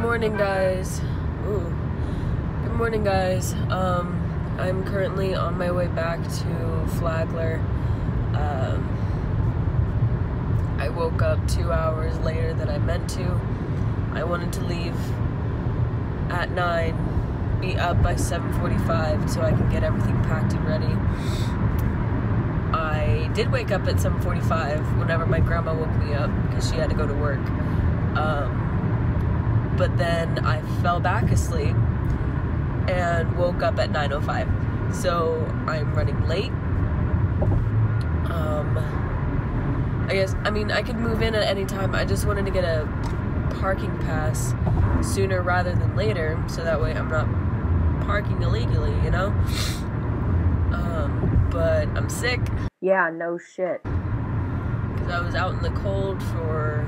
morning, guys. Ooh. Good morning, guys. I'm currently on my way back to Flagler. I woke up 2 hours later than I meant to. I wanted to leave at 9, be up by 7:45 so I can get everything packed and ready. I did wake up at 7:45 whenever my grandma woke me up because she had to go to work. But then I fell back asleep and woke up at 9:05. So I'm running late. I could move in at any time. I just wanted to get a parking pass sooner rather than later, so that way I'm not parking illegally, you know? But I'm sick. Yeah, no shit. Because I was out in the cold for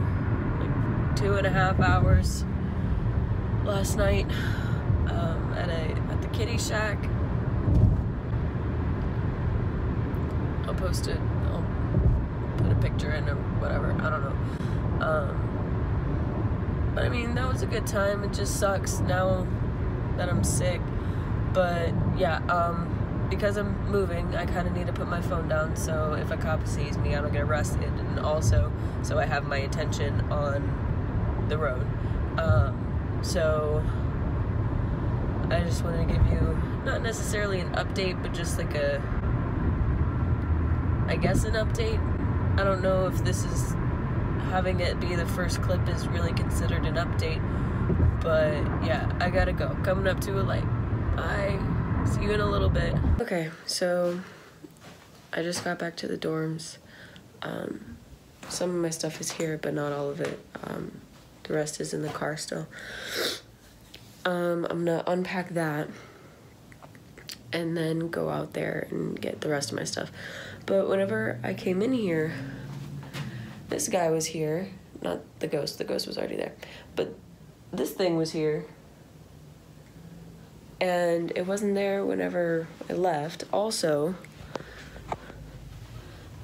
like 2.5 hours last night at the kitty shack. I'll post it. I'll put a picture in or whatever. I don't know. But I mean, that was a good time. It just sucks now that I'm sick. But yeah, because I'm moving, I kind of need to put my phone down so if a cop sees me, I don't get arrested, and also so I have my attention on the road. So I just wanted to give you not necessarily an update, but just like an update. I don't know if this is having it be the first clip is really considered an update, but yeah, I gotta go. Coming up to a light. Bye. See you in a little bit. Okay, so I just got back to the dorms. Some of my stuff is here, but not all of it. The rest is in the car still. I'm gonna unpack that and then go out there and get the rest of my stuff. But whenever I came in here, this guy was here. Not the ghost was already there. But this thing was here. And it wasn't there whenever I left. Also,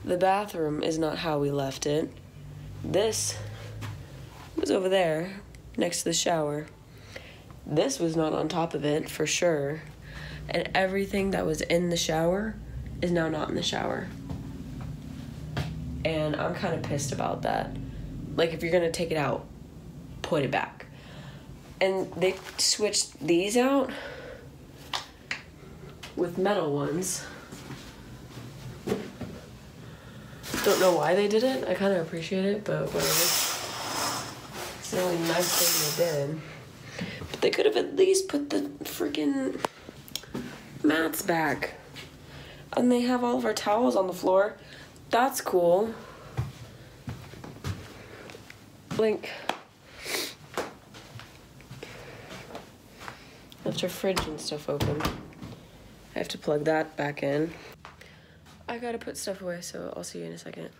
the bathroom is not how we left it. This was over there, next to the shower. This was not on top of it, for sure. And everything that was in the shower is now not in the shower. And I'm kind of pissed about that. Like, if you're gonna take it out, put it back. And they switched these out with metal ones. Don't know why they did it. I kind of appreciate it, but whatever. It's the only nice thing they did. But they could have at least put the freaking mats back. And they have all of our towels on the floor. That's cool. Blink. Left our fridge and stuff open. I have to plug that back in. I gotta put stuff away, so I'll see you in a second.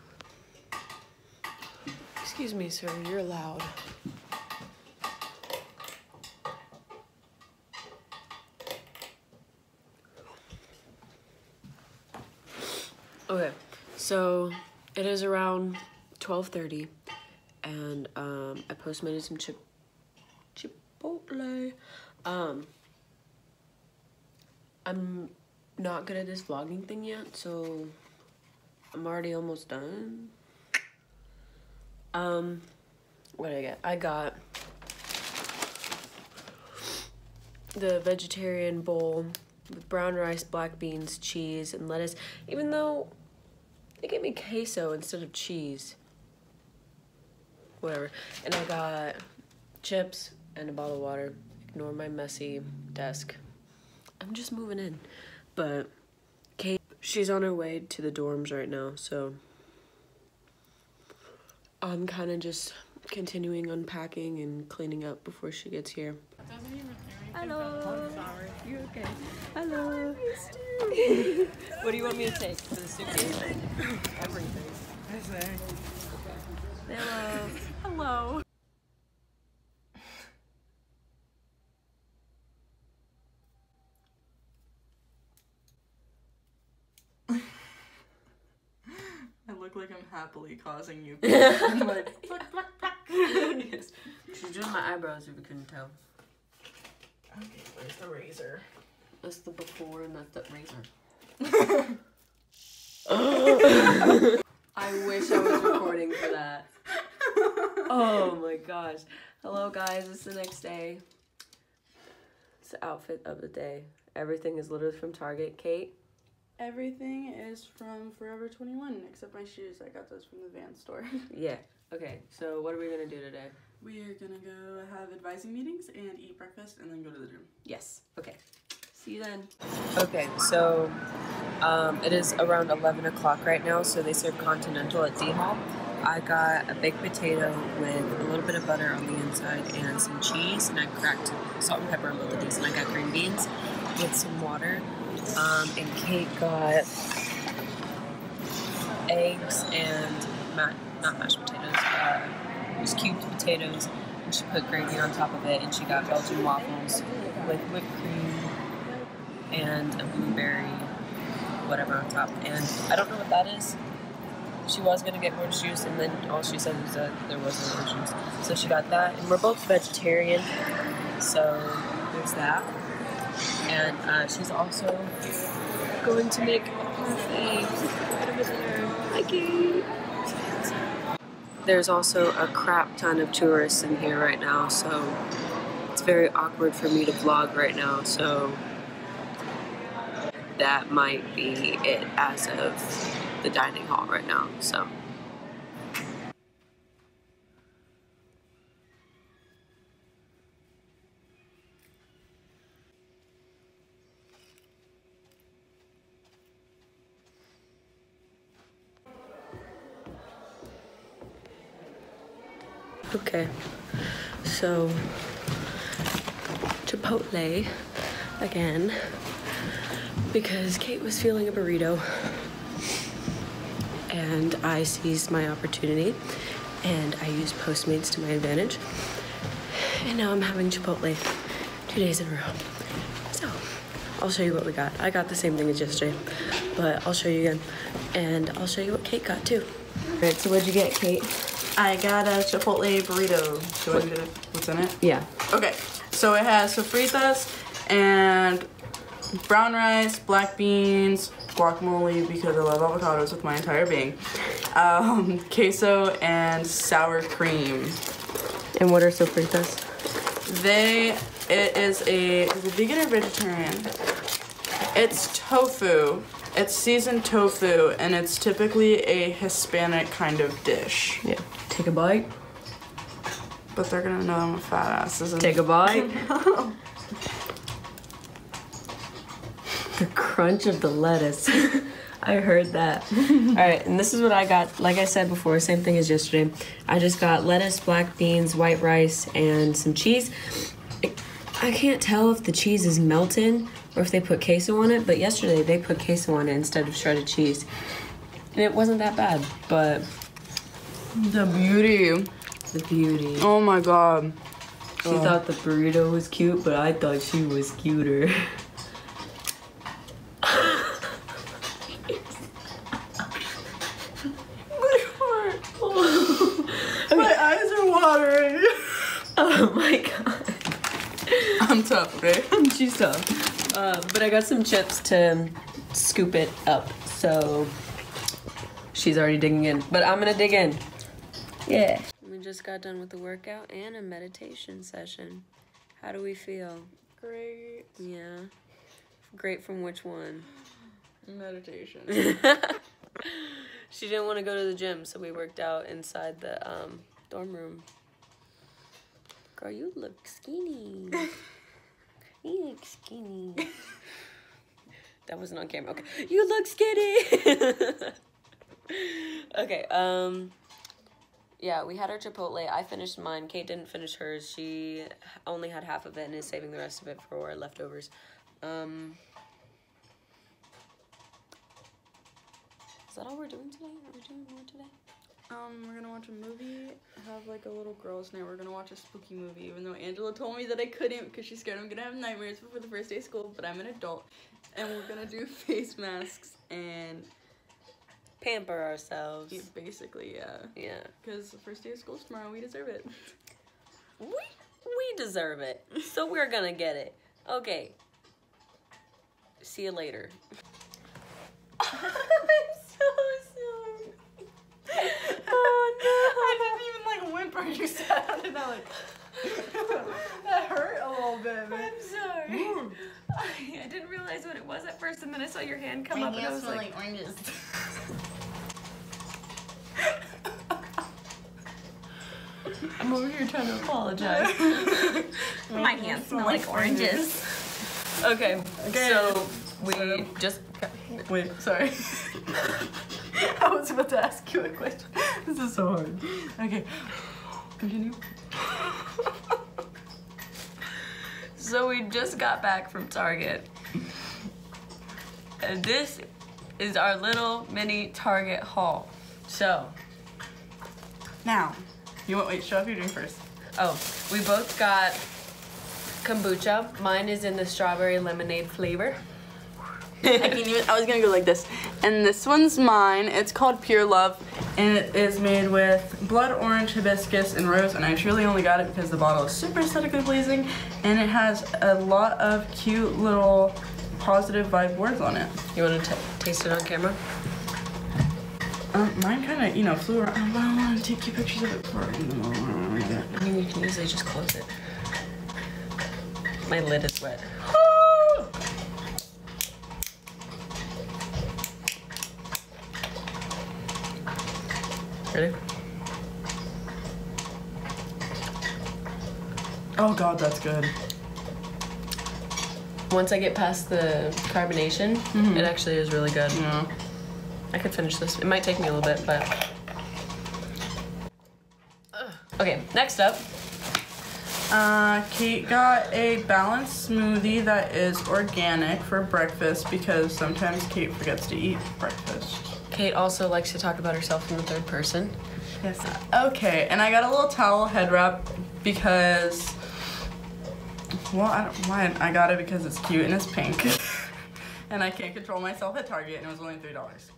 Excuse me, sir, you're loud. Okay, so it is around 12:30, and I postmated some Chipotle. I'm not good at this vlogging thing yet, so I'm already almost done. What did I get? I got the vegetarian bowl with brown rice, black beans, cheese, and lettuce, even though they gave me queso instead of cheese. Whatever. And I got chips and a bottle of water. Ignore my messy desk. I'm just moving in. But Kate, she's on her way to the dorms right now, so I'm kind of just continuing unpacking and cleaning up before she gets here. Hello. I'm sorry. You're okay. Hello. What do you want me to take for the suitcase? Everything. I say. Hello. Hello. I look like I'm happily causing you pain. I'm like, pluck, pluck, pluck. Yes. She's doing my eyebrows if you couldn't tell. Okay, where's the razor? That's the before and that's the razor. I wish I was recording for that. Oh my gosh. Hello guys, it's the next day. It's the outfit of the day. Everything is literally from Target. Kate? Everything is from Forever 21, except my shoes. I got those from the Van store. Yeah. Okay, so what are we gonna do today? We are gonna go have advising meetings and eat breakfast and then go to the gym. Yes. Okay. See you then. Okay, so it is around 11 o'clock right now, so they serve continental at D-Hall. I got a baked potato with a little bit of butter on the inside and some cheese, and I cracked salt and pepper on both of these, and I got green beans with some water. And Kate got eggs and not mashed potatoes, just cubed potatoes, and she put gravy on top of it, and she got Belgian waffles with whipped cream and a blueberry whatever on top. And I don't know what that is. She was gonna get orange juice, and then all she said was that there wasn't orange juice. So she got that, and we're both vegetarian, so there's that. And she's also going to make a parfait right over there. Hi, Kate. There's also a crap ton of tourists in here right now, so it's very awkward for me to vlog right now, so that might be it as of the dining hall right now, so. Okay, so Chipotle again because Kate was feeling a burrito and I seized my opportunity and I used Postmates to my advantage, and now I'm having Chipotle 2 days in a row. So I'll show you what we got. I got the same thing as yesterday, but I'll show you again, and I'll show you what Kate got too. All right, so what'd you get, Kate? I got a Chipotle burrito. Do I need to, what's in it? Yeah. Okay, so it has sofritas and brown rice, black beans, guacamole because I love avocados with my entire being, queso, and sour cream. And what are sofritas? It is a vegan or vegetarian? It's tofu. It's seasoned tofu, and it's typically a Hispanic kind of dish. Yeah. Take a bite. But they're gonna know I'm a fat ass, isn't it? Take a bite. The crunch of the lettuce. I heard that. Alright, and this is what I got. Like I said before, same thing as yesterday. I just got lettuce, black beans, white rice, and some cheese. I can't tell if the cheese is melted or if they put queso on it, but yesterday they put queso on it instead of shredded cheese. And it wasn't that bad, but The beauty. the beauty. Oh my god. She thought the burrito was cute, but I thought she was cuter. My eyes are watering. Oh my god. I'm tough, okay? She's tough. But I got some chips to scoop it up, so she's already digging in. But I'm gonna dig in. Yeah. We just got done with the workout and a meditation session. How do we feel? Great. Yeah. Great from which one? Meditation. She didn't want to go to the gym, so we worked out inside the dorm room. Girl, you look skinny. You look skinny. That wasn't on camera. Okay. You look skinny. Okay, yeah, we had our Chipotle. I finished mine. Kate didn't finish hers. She only had half of it and is saving the rest of it for leftovers. Is that all we're doing today? Are we doing more today? We're gonna watch a movie, have like a little girls' night. We're gonna watch a spooky movie, even though Angela told me that I couldn't because she's scared I'm gonna have nightmares before the first day of school, but I'm an adult. And we're gonna do face masks and pamper ourselves. Yeah, basically, yeah. Yeah. Because the first day of school is tomorrow, we deserve it. We deserve it. So we're gonna get it. Okay. See you later. I'm so sorry. Oh no. I didn't even like whimper. You sat on it. Like that hurt a little bit. Man. I'm sorry. I didn't realize what it was at first, and then I saw your hand come up, and I was like oranges. I'm over here trying to apologize. My hands smell like oranges. Okay, so we just... Wait, sorry. I was about to ask you a question. This is so hard. Okay, continue. So we just got back from Target. And this is our little mini Target haul. So... Now, wait, show off your drink first. Oh, we both got kombucha. Mine is in the strawberry lemonade flavor. I was gonna go like this. And this one's mine. It's called Pure Love, and it is made with blood orange, hibiscus, and rose. And I truly only got it because the bottle is super aesthetically pleasing, and it has a lot of cute little positive vibe words on it. You want to taste it on camera? Mine kind of, flew around. I don't want to take cute pictures of it before. I mean, you can usually just close it. My lid is wet. Ready? Oh god, that's good. Once I get past the carbonation, it actually is really good. Yeah. I could finish this. It might take me a little bit, but... Okay, next up. Kate got a balanced smoothie that is organic for breakfast because sometimes Kate forgets to eat breakfast. Kate also likes to talk about herself in the third person. Yes. Okay, and I got a little towel head wrap because, well, I don't why I got it because it's cute and it's pink, and I can't control myself at Target, and it was only $3.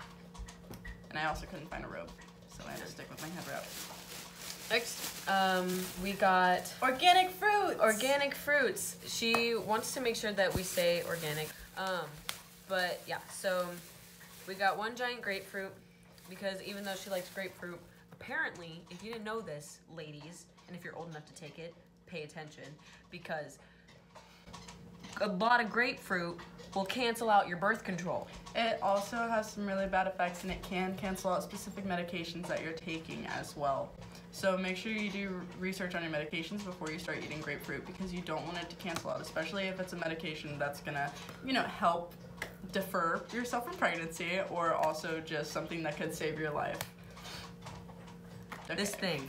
And I also couldn't find a robe, so I had to stick with my head wrap. Next, we got Organic fruits. organic fruits. She wants to make sure that we say organic. But yeah, so we got one giant grapefruit because even though she likes grapefruit, apparently, if you didn't know this, ladies, and if you're old enough to take it, pay attention because a lot of grapefruit will cancel out your birth control. It also has some really bad effects, and it can cancel out specific medications that you're taking as well. So make sure you do research on your medications before you start eating grapefruit because you don't want it to cancel out, especially if it's a medication that's gonna, help defer yourself from pregnancy or also just something that could save your life. Okay. This thing,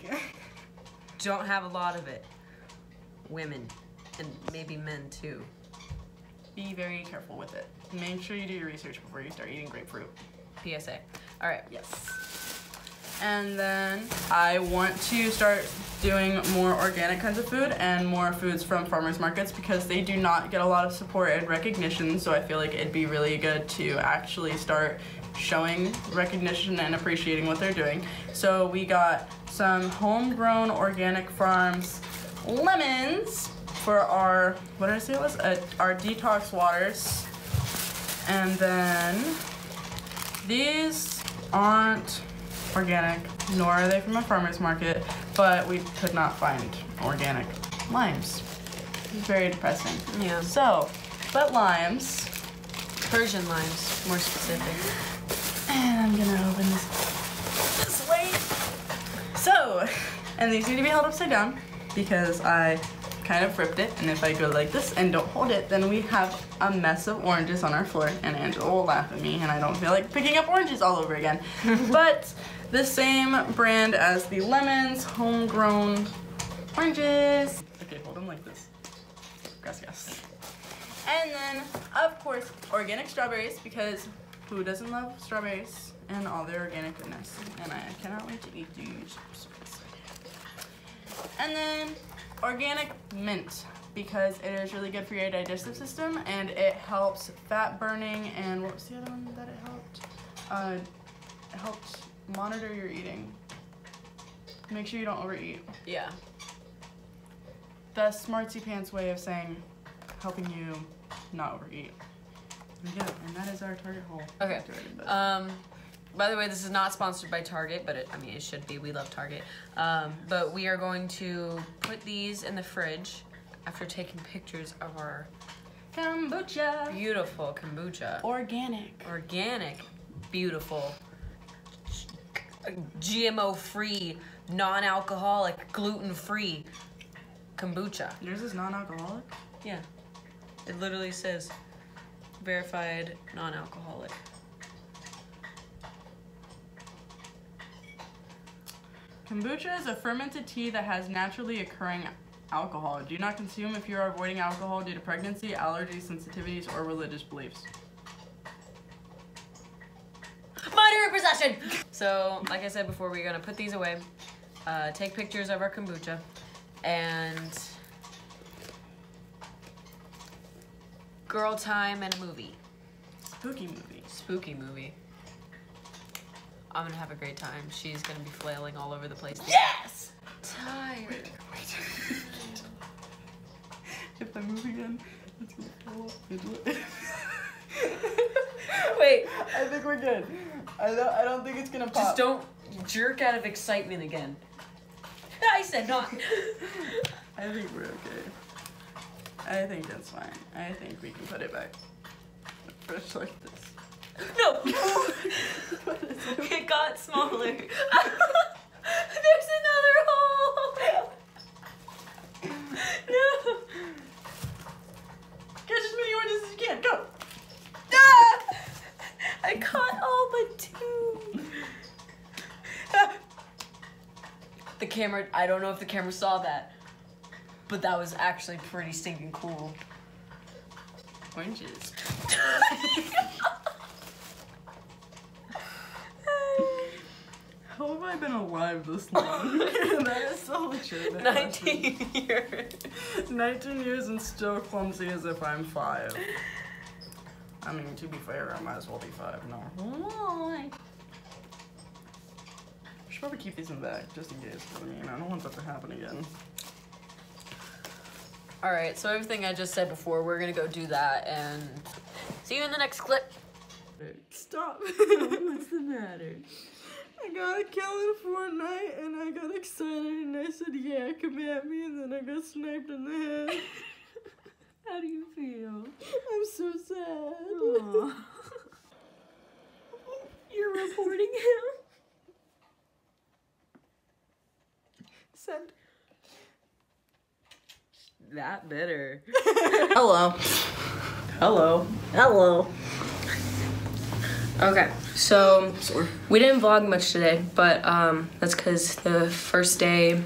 don't have a lot of it. Women, and maybe men too. Be very careful with it. Make sure you do your research before you start eating grapefruit. PSA. All right. Yes. And then I want to start doing more organic kinds of food and more foods from farmers markets because they do not get a lot of support and recognition. So I feel like it'd be really good to actually start showing recognition and appreciating what they're doing. So we got some homegrown organic farms lemons for our, what did I say it was? Our detox waters. And then these aren't organic, nor are they from a farmer's market, but we could not find organic limes. It's very depressing. Yeah. So, but limes. Persian limes, more specific. And I'm gonna open this way. So, and these need to be held upside down because I kind of ripped it, and if I go like this and don't hold it, then we have a mess of oranges on our floor, and Angela will laugh at me, and I don't feel like picking up oranges all over again. But the same brand as the lemons, homegrown oranges. Okay, hold them like this. Gracias. And then, of course, organic strawberries, because who doesn't love strawberries and all their organic goodness? And I cannot wait to eat these. And then organic mint, because it is really good for your digestive system and it helps fat burning, and what was the other one that it helped? helps monitor your eating. Make sure you don't overeat. Yeah. The Smartsy Pants way of saying, helping you not overeat. Yeah, and that is our Target haul. Okay. By the way, this is not sponsored by Target, but I mean, it should be. We love Target. But we are going to put these in the fridge after taking pictures of our kombucha. Beautiful kombucha. Organic, beautiful, GMO-free, non-alcoholic, gluten-free kombucha. Yours is non-alcoholic? Yeah. It literally says verified non-alcoholic. Kombucha is a fermented tea that has naturally occurring alcohol. Do not consume if you are avoiding alcohol due to pregnancy, allergies, sensitivities, or religious beliefs. Minor possession! So, like I said before, we're gonna put these away, take pictures of our kombucha, and girl time and a movie. Spooky movie. Spooky movie. I'm gonna have a great time. She's gonna be flailing all over the place. Yes! Tired. Wait. If I move again, it's gonna fall off. Wait. I think we're good. I don't think it's gonna pop. Just don't jerk out of excitement again. I said not. I think we're okay. I think that's fine. I think we can put it back. Fresh like this. No! It got smaller. There's another hole! No! Catch as many oranges as you can. Go! Ah! I caught all but two. The camera, I don't know if the camera saw that, but that was actually pretty stinking cool. Oranges. How have I been alive this long? That is so legitimate. 19 years. 19 years and still clumsy as if I'm 5. I mean, to be fair, I might as well be 5 now. I should probably keep these in the bag, just in case. I mean, I don't want that to happen again. Alright, so everything I just said before, we're gonna go do that, and see you in the next clip. Stop. What's the matter? I got a kill in Fortnite and I got excited and I said, yeah, come at me, and then I got sniped in the head. How do you feel? I'm so sad. Aww. You're reporting him? Send. That bitter. Hello. Hello. Hello. Okay, so we didn't vlog much today, but that's because the first day,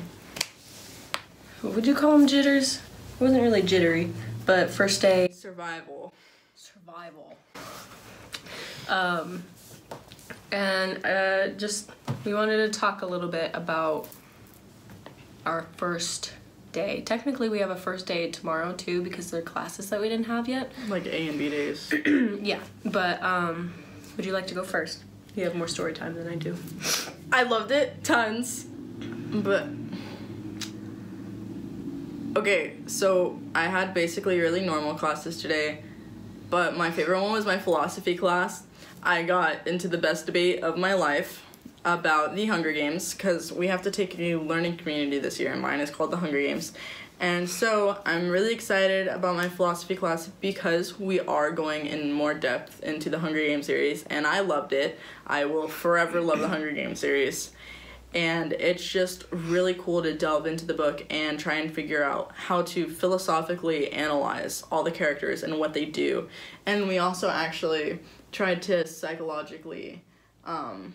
what would you call them, jitters? It wasn't really jittery, but first day Survival. And just we wanted to talk a little bit about our first day. Technically, we have a first day tomorrow too because there are classes that we didn't have yet. Like A and B days. Yeah, but would you like to go first? You have more story time than I do. I loved it, tons, but okay, so I had basically really normal classes today, but my favorite one was my philosophy class. I got into the best debate of my life about the Hunger Games, because we have to take a learning community this year, and mine is called the Hunger Games. And so I'm really excited about my philosophy class because we are going in more depth into the Hunger Games series, and I loved it. I will forever love the Hunger Games series. And it's just really cool to delve into the book and try and figure out how to philosophically analyze all the characters and what they do. And we also actually tried to psychologically, what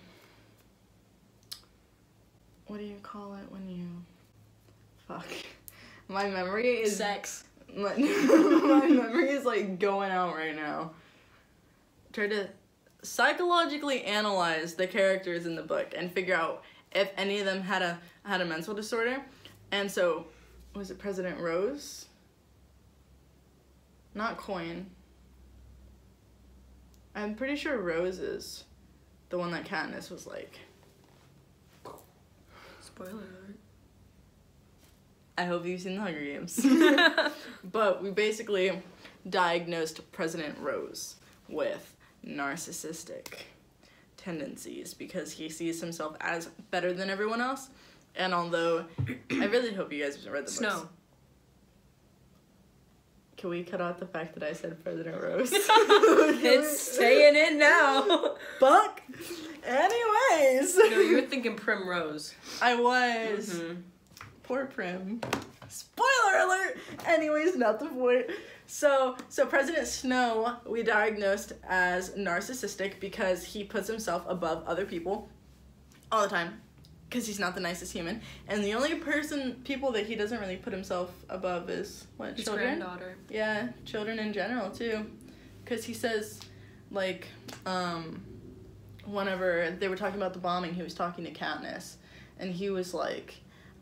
do you call it when you, fuck. My memory is... Sex. My memory is like going out right now. Try to psychologically analyze the characters in the book and figure out if any of them had a mental disorder. And so, was it President Rose? Not Coin. I'm pretty sure Rose is The one that Katniss was like. Spoiler alert. I hope you've seen the Hunger Games. But we basically diagnosed President Rose with narcissistic tendencies because he sees himself as better than everyone else. And although I really hope you guys have read the books. Snow. Can we cut out the fact that I said President Rose? It's staying in now. Fuck. Anyways. No, you were thinking Primrose. I was. Mm-hmm. Poor Prim. Spoiler alert! Anyways, not the point. So President Snow, we diagnosed as narcissistic because he puts himself above other people all the time. Because he's not the nicest human. And the only people that he doesn't really put himself above is, what, His children? granddaughter. Yeah, children in general, too. Because he says, like, whenever they were talking about the bombing, he was talking to Katniss. And he was like,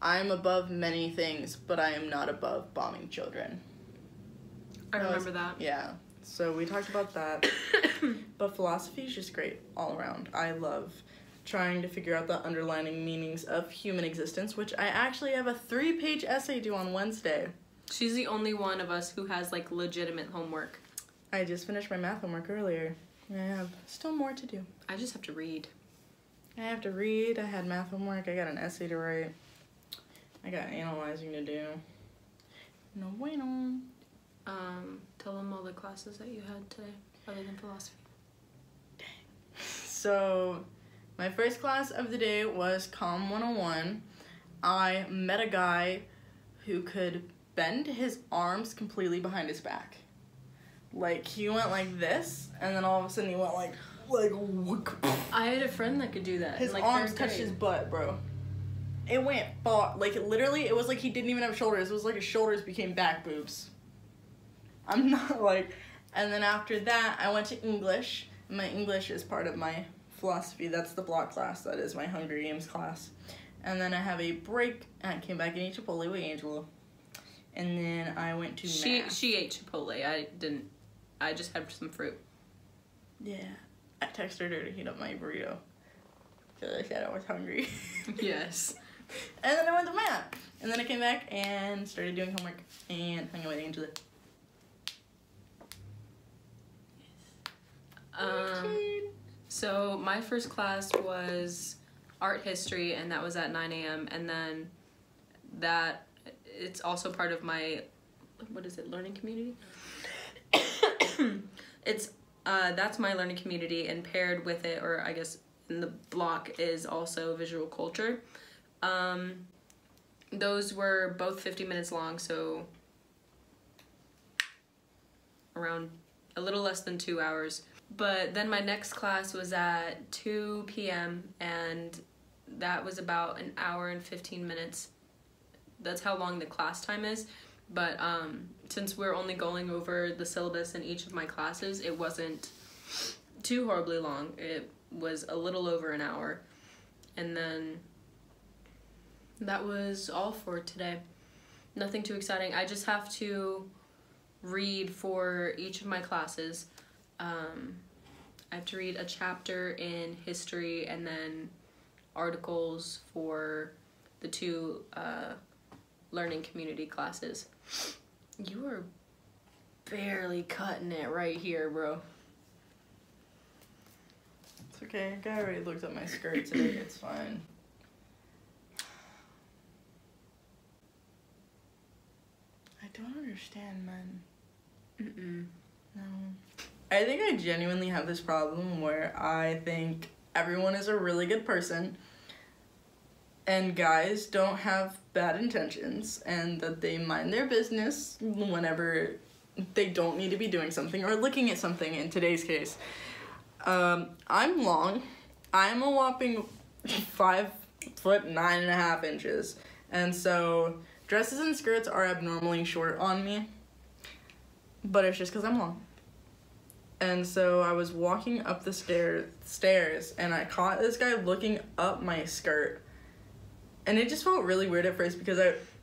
I'm above many things, but I am not above bombing children. I remember that. Yeah. So we talked about that. But philosophy is just great all around. I love trying to figure out the underlying meanings of human existence, which I actually have a 3-page essay due on Wednesday. She's the only one of us who has, like, legitimate homework. I just finished my math homework earlier. I have still more to do. I just have to read. I have to read. I had math homework. I got an essay to write. I got analyzing to do. No bueno. Tell them all the classes that you had today, other than philosophy. So, my first class of the day was Comm 101. I met a guy who could bend his arms completely behind his back. Like, he went like this, and then all of a sudden he went like I had a friend that could do that. his in, like, arms third touched grade. his butt, bro. It went far. Like, literally, it was like he didn't even have shoulders. It was like his shoulders became back boobs. I'm not like... And then after that, I went to English. My English is part of my philosophy. That's the block class. That is my Hunger Games class. And then I have a break, and I came back and ate Chipotle with Angela. And then I went to math. She ate Chipotle. I didn't. I just had some fruit. Yeah. I texted her to heat up my burrito. Because I said I was hungry. Yes. And then I went to math. And then I came back and started doing homework and hung out with Angela. So my first class was art history, and that was at 9 a.m. And then that, it's also part of my, what is it, learning community? It's, that's my learning community, and paired with it, or I guess in the block, is also visual culture. Those were both 50 minutes long, so around a little less than 2 hours. But then my next class was at 2 p.m. and that was about an hour and 15 minutes. That's how long the class time is. But since we're only going over the syllabus in each of my classes, it wasn't too horribly long. It was a little over an hour. And then that was all for today. Nothing too exciting. I just have to read for each of my classes. I have to read a chapter in history and then articles for the two learning community classes. You are barely cutting it right here, bro. It's okay. A guy already looked at my skirt today. It's fine. I don't understand men. Mm-mm. No. I think I genuinely have this problem where I think everyone is a really good person and guys don't have bad intentions and that they mind their business whenever they don't need to be doing something or looking at something in today's case. I'm long. I'm a whopping 5'9.5" and so dresses and skirts are abnormally short on me, but it's just because I'm long. And so I was walking up the stairs and I caught this guy looking up my skirt. And it just felt really weird at first because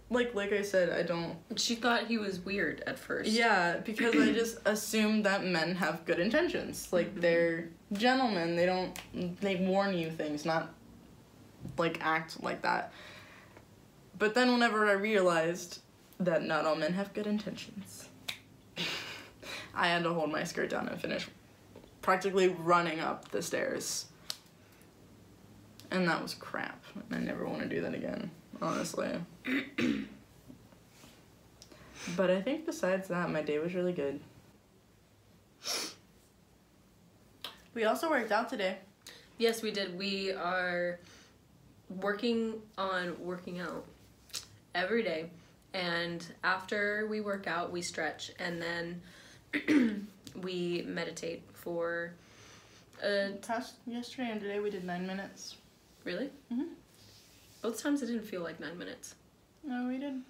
like I said, I don't... She thought he was weird at first. Yeah, because I just assume that men have good intentions. Like, they're gentlemen. They warn you things, not, like, act like that. But then whenever I realized that not all men have good intentions, I had to hold my skirt down and finish practically running up the stairs. And that was crap. I never want to do that again, honestly. But I think besides that, my day was really good. We also worked out today. Yes, we did. We are working on working out every day. And after we work out, we stretch. And then we meditate for... Yesterday and today we did 9 minutes. Really? Mm-hmm. Both times it didn't feel like 9 minutes. No, we did.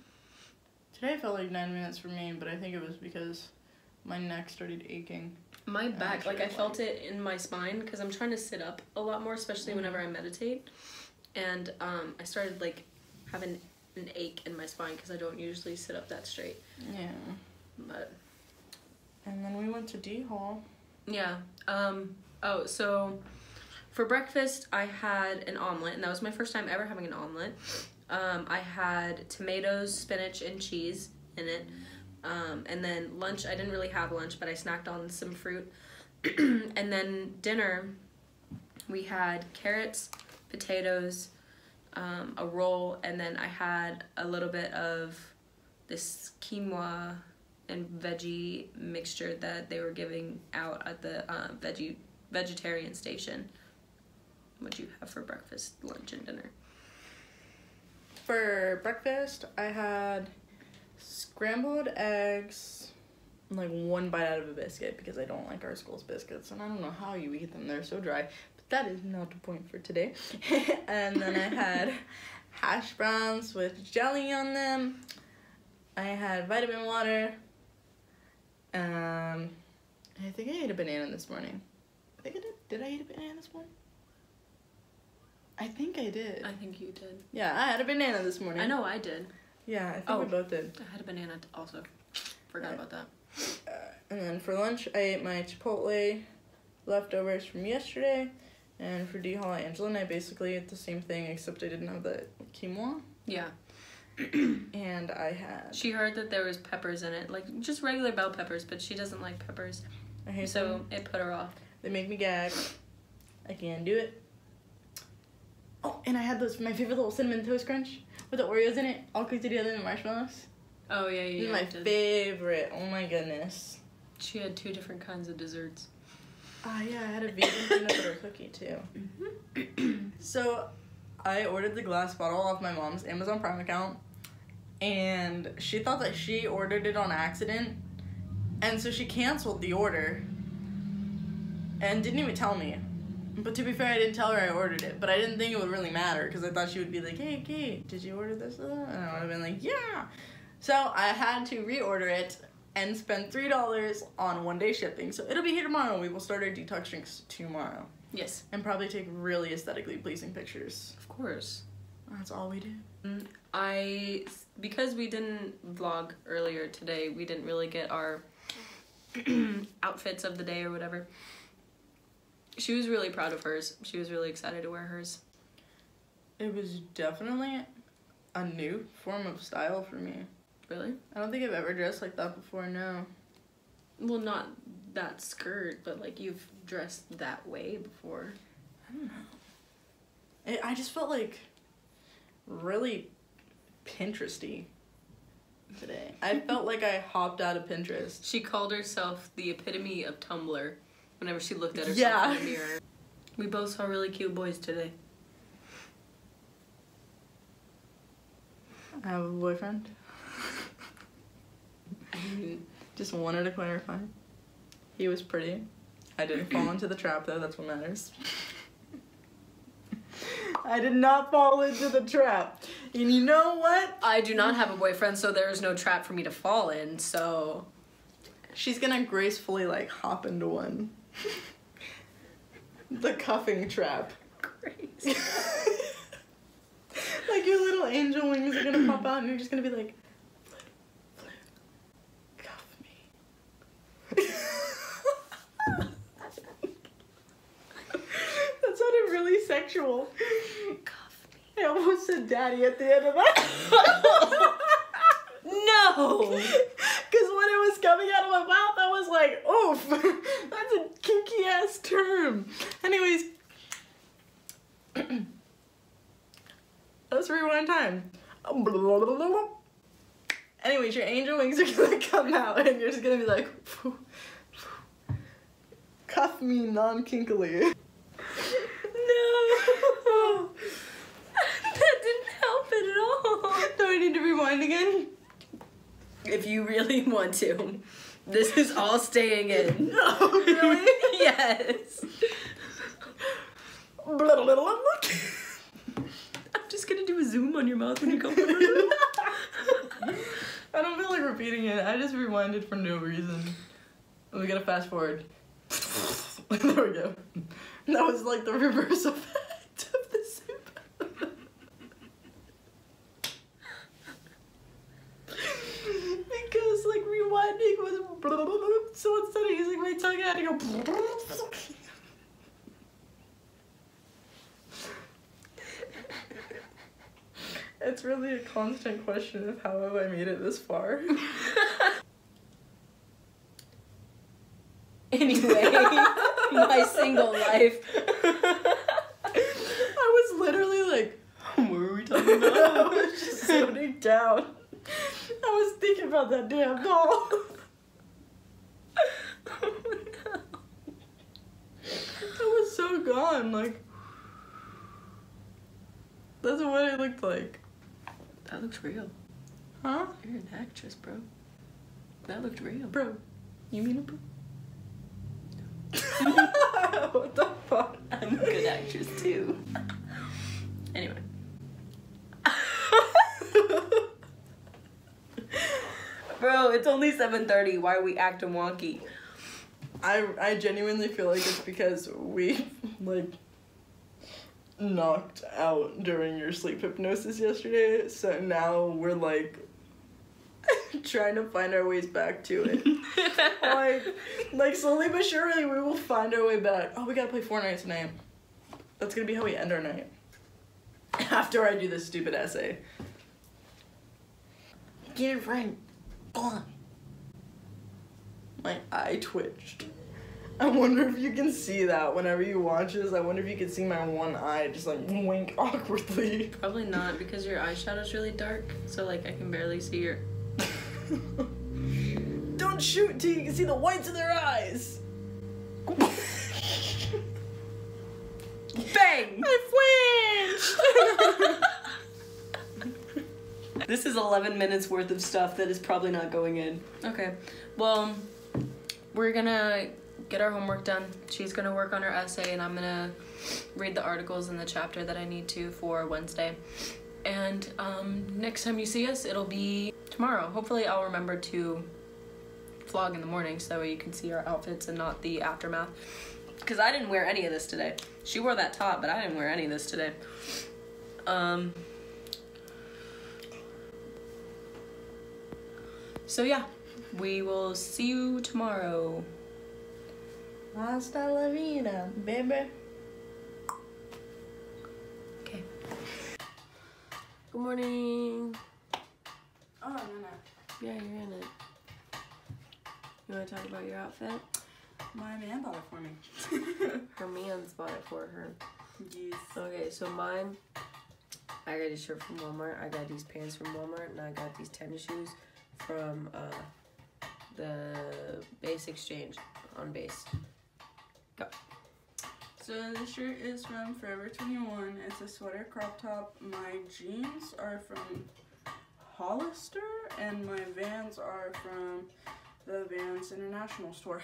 Today it felt like 9 minutes for me, but I think it was because my neck started aching. My back, like I felt it in my spine because I'm trying to sit up a lot more, especially whenever I meditate. And I started like having an ache in my spine because I don't usually sit up that straight. Yeah. But. And then we went to D Hall. Yeah. So for breakfast, I had an omelet, and that was my first time ever having an omelet. I had tomatoes, spinach, and cheese in it. And then lunch, I didn't really have lunch, but I snacked on some fruit. And then dinner, we had carrots, potatoes, a roll, and then I had a little bit of this quinoa and veggie mixture that they were giving out at the vegetarian station. What'd you have for breakfast, lunch, and dinner? For breakfast, I had scrambled eggs, and like one bite out of a biscuit because I don't like our school's biscuits, and I don't know how you eat them, they're so dry, but that is not the point for today. And then I had hash browns with jelly on them. I had vitamin water. I think I ate a banana this morning. I think I did. Did I eat a banana this morning? I think I did. I think you did. Yeah, I had a banana this morning. I know I did. Yeah, I think we both did. I had a banana also. Forgot about that. And then for lunch, I ate my Chipotle leftovers from yesterday. And for D Hall at Angela and I basically ate the same thing, except I didn't have the quinoa. Yeah. And I had... She heard that there was peppers in it, like just regular bell peppers, but she doesn't like peppers. I hate so them. It put her off. They make me gag. I can't do it. Oh, and I had my favorite little cinnamon toast crunch with the Oreos in it, all cooked together in marshmallows. Oh, yeah. This is my favorite. Oh, my goodness. She had 2 different kinds of desserts. Yeah, I had a vegan peanut butter cookie, too. Mm-hmm. So, I ordered the glass bottle off my mom's Amazon Prime account, and she thought that she ordered it on accident, and so she canceled the order, and didn't even tell me. But to be fair, I didn't tell her I ordered it, but I didn't think it would really matter, because I thought she would be like, hey, Kate, did you order this? And I would have been like, yeah! So, I had to reorder it, and spend $3 on 1-day shipping. So it'll be here tomorrow. We will start our detox drinks tomorrow. Yes. And probably take really aesthetically pleasing pictures. Of course. That's all we do. Because we didn't vlog earlier today, we didn't really get our outfits of the day or whatever. She was really proud of hers. She was really excited to wear hers. It was definitely a new form of style for me. Really? I don't think I've ever dressed like that before, no. Well, not that skirt, but like you've dressed that way before. I don't know. I just felt like really Pinteresty today. I felt like I hopped out of Pinterest. She called herself the epitome of Tumblr whenever she looked at herself in the mirror. We both saw really cute boys today. I have a boyfriend. Just wanted to clarify. He was pretty. I didn't fall into the trap though, that's what matters. I did not fall into the trap. And you know what? I do not have a boyfriend, so there is no trap for me to fall in, so... She's gonna gracefully, like, hop into one. The cuffing trap. Crazy. Like your little angel wings are gonna pop out and you're just gonna be like, Flute, cuff me. That sounded really sexual. Cuff me. I almost said daddy at the end of that. No! Because when it was coming out of my mouth, I was like, oof, that's a kinky ass term. Anyways, let's rewind time. Anyways, your angel wings are gonna come out and you're just gonna be like, cuff me non-kinkily. No! That didn't help it at all. Do I need to rewind again? If you really want to. This is all staying in. Oh, really? Yes. I'm just gonna do a zoom on your mouth when you go. I don't feel like repeating it. I just rewinded for no reason. We gotta fast forward. There we go. That was like the reverse effect of the soup. Because like rewinding was so instead of using my tongue I had to go. It's really a constant question of how have I made it this far. Anyway, my single life. I was literally like, what were we talking about? I was just zoning down. I was thinking about that damn doll. Oh, no. I was so gone, like, that's what it looked like. That looks real. Huh? You're an actress, bro. That looked real. Bro, you mean a bro? What the fuck? I'm a good actress too. Anyway. Bro, it's only 7:30. Why are we acting wonky? I genuinely feel like it's because we, like, knocked out during your sleep hypnosis yesterday, so now we're, like, trying to find our ways back to it. like slowly but surely we will find our way back. Oh, we gotta play Fortnite tonight. That's gonna be how we end our night. After I do this stupid essay. Get it right. Go on. My eye twitched. I wonder if you can see that whenever you watch this. I wonder if you can see my one eye just like wink awkwardly. Probably not, because your eyeshadow's really dark, so like I can barely see your... Don't shoot till you can see the whites of their eyes. Bang! I flinched! This is 11 minutes worth of stuff that is probably not going in. Okay, well, we're gonna get our homework done. She's gonna work on her essay and I'm gonna read the articles in the chapter that I need to for Wednesday. And next time you see us, it'll be tomorrow. Hopefully I'll remember to vlog in the morning so that way you can see our outfits and not the aftermath. Because I didn't wear any of this today. She wore that top, but I didn't wear any of this today. So yeah, we will see you tomorrow. Hasta la vida, baby. Okay. Good morning. Oh, no. Yeah, you're in it. You want to talk about your outfit? My man bought it for me. Her man's bought it for her. Yes. Okay, so mine, I got a shirt from Walmart, I got these pants from Walmart, and I got these tennis shoes from the Base Exchange on Base. Go. So this shirt is from Forever 21. It's a sweater crop top. My jeans are from Hollister, and my Vans are from the Vans International store.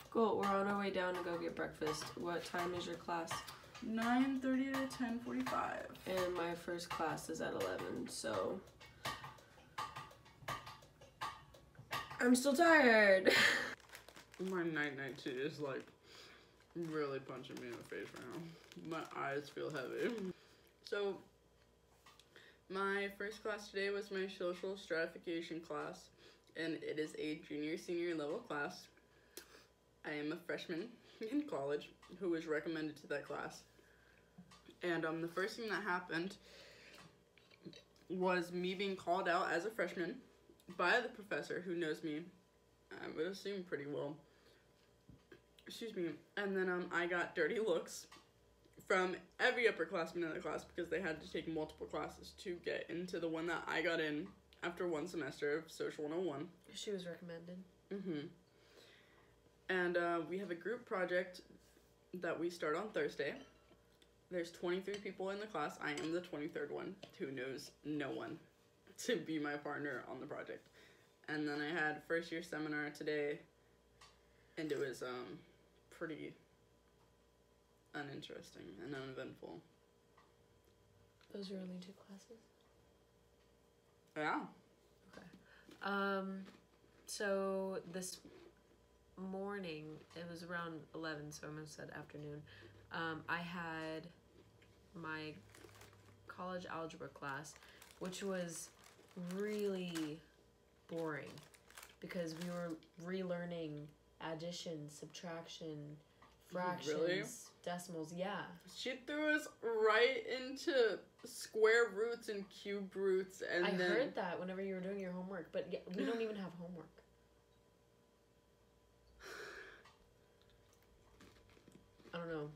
Cool, we're on our way down to go get breakfast. What time is your class? 9:30 to 10:45. And my first class is at 11, so... I'm still tired. My night tea is like really punching me in the face right now. My eyes feel heavy. So My first class today was my social stratification class, and it is a junior-senior level class. I am a freshman in college who was recommended to that class. And the first thing that happened was me being called out as a freshman by the professor who knows me, I would assume pretty well. Excuse me. And then I got dirty looks from every upperclassman in the class because they had to take multiple classes to get into the one that I got in after one semester of Social 101. She was recommended. Mm-hmm. And we have a group project that we start on Thursday. There's 23 people in the class. I am the 23rd one who knows no one to be my partner on the project. And then I had first year seminar today, and it was pretty uninteresting and uneventful. Those are only 2 classes? Yeah. Okay. So this morning, it was around 11, so I almost said afternoon, I had my college algebra class, which was really boring because we were relearning addition, subtraction, fractions, really? Decimals, yeah. She threw us right into square roots and cube roots, and I then... heard that whenever you were doing your homework, but yeah, we don't even have homework. I don't know.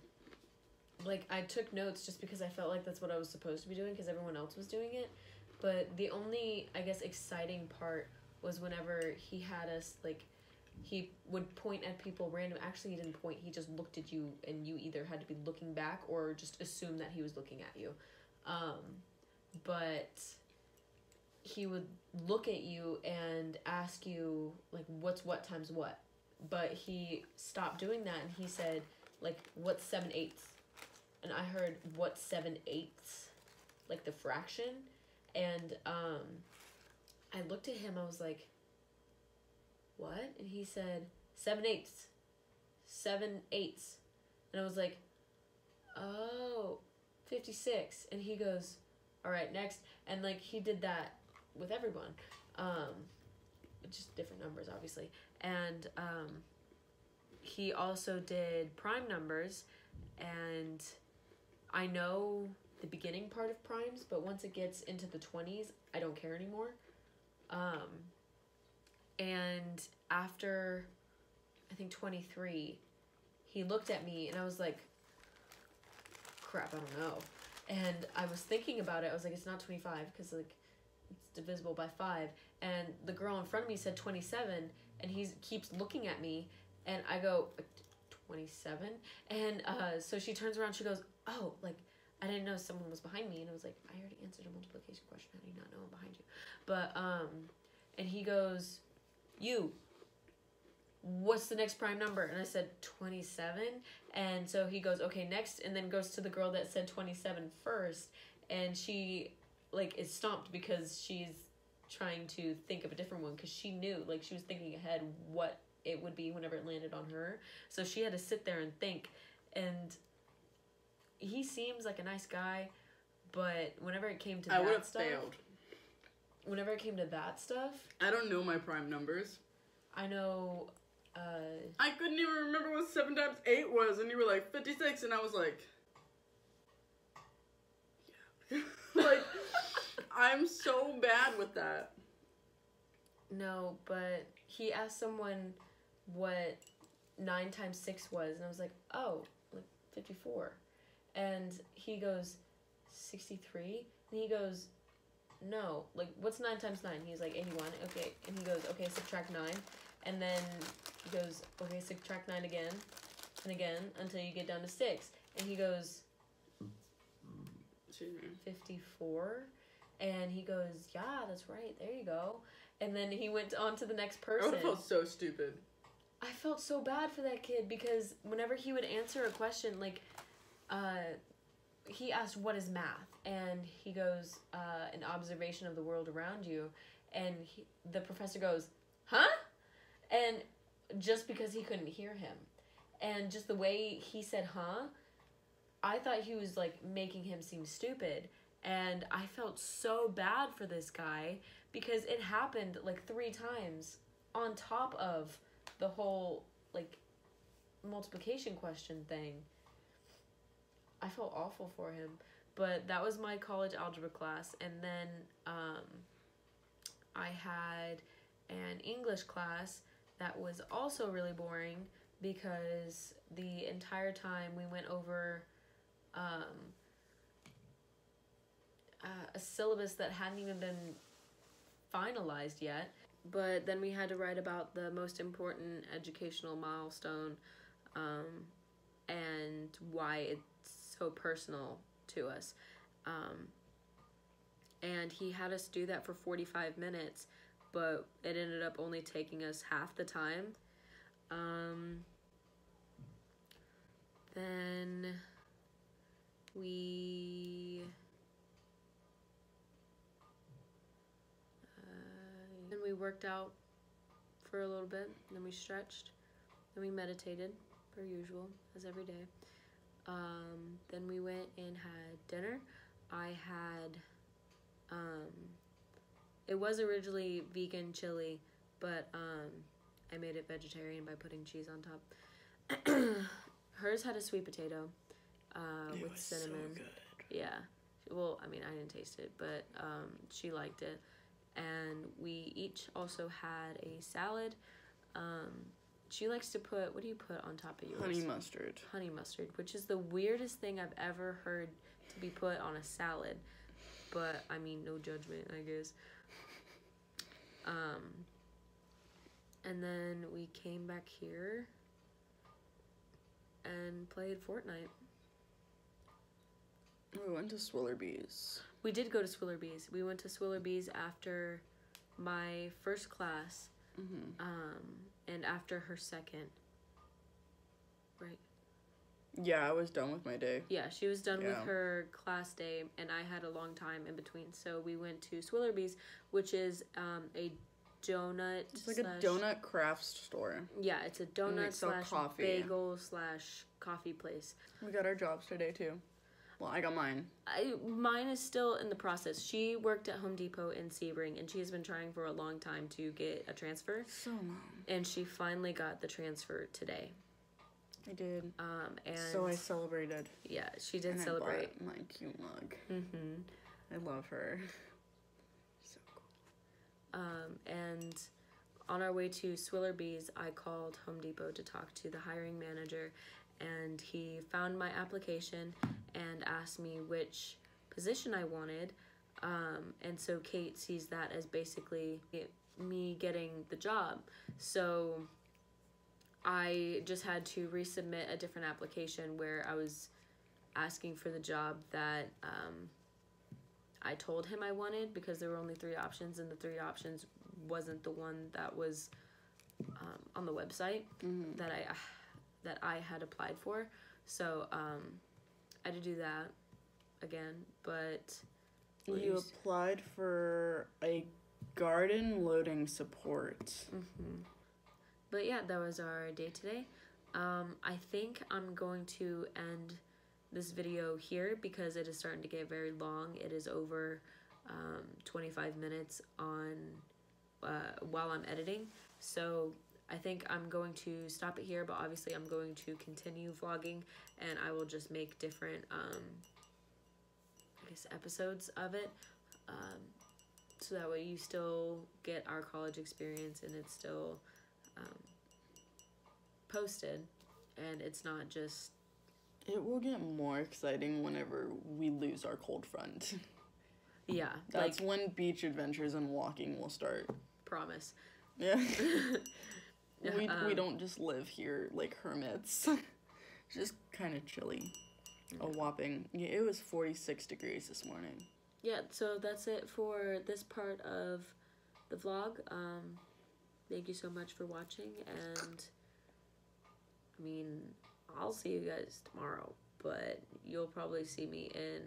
Like, I took notes just because I felt like that's what I was supposed to be doing because everyone else was doing it. But the only, I guess, exciting part was whenever he had us, like, he would point at people random. Actually, he didn't point. He just looked at you, and you either had to be looking back or just assume that he was looking at you. But he would look at you and ask you, like, what's what times what? But he stopped doing that, and he said, like, what's 7/8? And I heard, what's 7/8? Like, the fraction. And I looked at him, I was like, what? And he said, 7/8. 7/8. And I was like, oh, 56. And he goes, all right, next. And, like, he did that with everyone. Just different numbers, obviously. And he also did prime numbers. And I know the beginning part of primes, but once it gets into the 20s, I don't care anymore. And after, I think, 23, he looked at me, and I was like, crap, I don't know. And I was thinking about it. I was like, it's not 25, because, like, it's divisible by 5. And the girl in front of me said 27, and he keeps looking at me, and I go, 27? And so she turns around, she goes, oh, like, I didn't know someone was behind me. And I was like, I already answered a multiplication question. How do you not know I'm behind you? But, and he goes, you, what's the next prime number? And I said, 27. And so he goes, okay, next. And then goes to the girl that said 27 first. And she, like, is stomped because she's trying to think of a different one. Because she knew, like, she was thinking ahead what it would be whenever it landed on her. So she had to sit there and think. And he seems like a nice guy. But whenever it came to I would that have stuff... failed. Whenever it came to that stuff... I don't know my prime numbers. I know... I couldn't even remember what 7 times 8 was, and you were like, 56, and I was like... Yeah. Like, I'm so bad with that. No, but he asked someone what 9 times 6 was, and I was like, oh, like 54. And he goes, 63? And he goes... No, like, what's 9 times 9? He's like, 81. Okay. And he goes, okay, subtract 9. And then he goes, okay, subtract 9 again and again until you get down to 6. And he goes, 54. And he goes, yeah, that's right. There you go. And then he went on to the next person. I would have felt so stupid. I felt so bad for that kid because whenever he would answer a question, like, he asked, what is math? And he goes, an observation of the world around you. And the professor goes, huh? And just because he couldn't hear him. And just the way he said, huh? I thought he was, like, making him seem stupid. And I felt so bad for this guy because it happened like 3 times on top of the whole like multiplication question thing. I felt awful for him. But that was my college algebra class. And then I had an English class that was also really boring because the entire time we went over a syllabus that hadn't even been finalized yet. But then we had to write about the most important educational milestone and why it's so personal to us. And he had us do that for 45 minutes, but it ended up only taking us half the time. Then we worked out for a little bit, then we stretched, then we meditated, per usual, as every day. Then we went and had dinner. I had, it was originally vegan chili, but I made it vegetarian by putting cheese on top. Hers had a sweet potato with cinnamon. So good. Yeah. Well, I mean, I didn't taste it, but she liked it. And we each also had a salad. She likes to put, what do you put on top of yours? Honey mustard. Honey mustard, which is the weirdest thing I've ever heard to be put on a salad. But, I mean, no judgment, I guess. And then we came back here and played Fortnite. We went to Swillerby's. We did go to Swillerby's. We went to Swillerby's after my first class, and after her second. Right? Yeah, I was done with my day. Yeah, she was done with her class day, and I had a long time in between. So we went to Swillerby's, which is a donut. It's like a donut craft store. Yeah, it's a donut slash coffee. bagel slash coffee place. We got our jobs today too. Well, I got mine. Mine is still in the process. She worked at Home Depot in Sebring, and she has been trying for a long time to get a transfer. So long. And she finally got the transfer today. I did. And so I celebrated. Yeah, she did and celebrate. I bought my cute mug. Mm-hmm. I love her. So cool. And on our way to Swillerby's, I called Home Depot to talk to the hiring manager, and he found my application and asked me which position I wanted. And so Kate sees that as basically me getting the job. So I just had to resubmit a different application where I was asking for the job that I told him I wanted, because there were only 3 options, and the 3 options wasn't the one that was on the website that I had applied for. So I had to do that again, but you applied for a garden loading support. But yeah, that was our day today. I think I'm going to end this video here because it is starting to get very long. It is over 25 minutes on while I'm editing. So I think I'm going to stop it here, but obviously I'm going to continue vlogging, and I will just make different I guess episodes of it, so that way you still get our college experience and it's still posted, and it's not just... It will get more exciting whenever we lose our cold front. Yeah. That's like, when beach adventures and walking will start. Promise. Yeah. we don't just live here like hermits. Just kind of chilly. A whopping... Yeah, it was 46 degrees this morning. Yeah, so that's it for this part of the vlog. Thank you so much for watching, and I mean, I'll see you guys tomorrow, but you'll probably see me in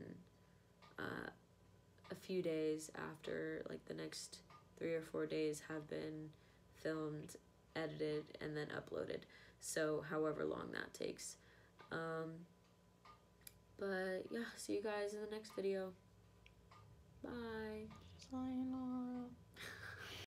a few days after, like, the next 3 or 4 days have been filmed, edited, and then uploaded. So however long that takes. But yeah, see you guys in the next video. Bye. Sayonara.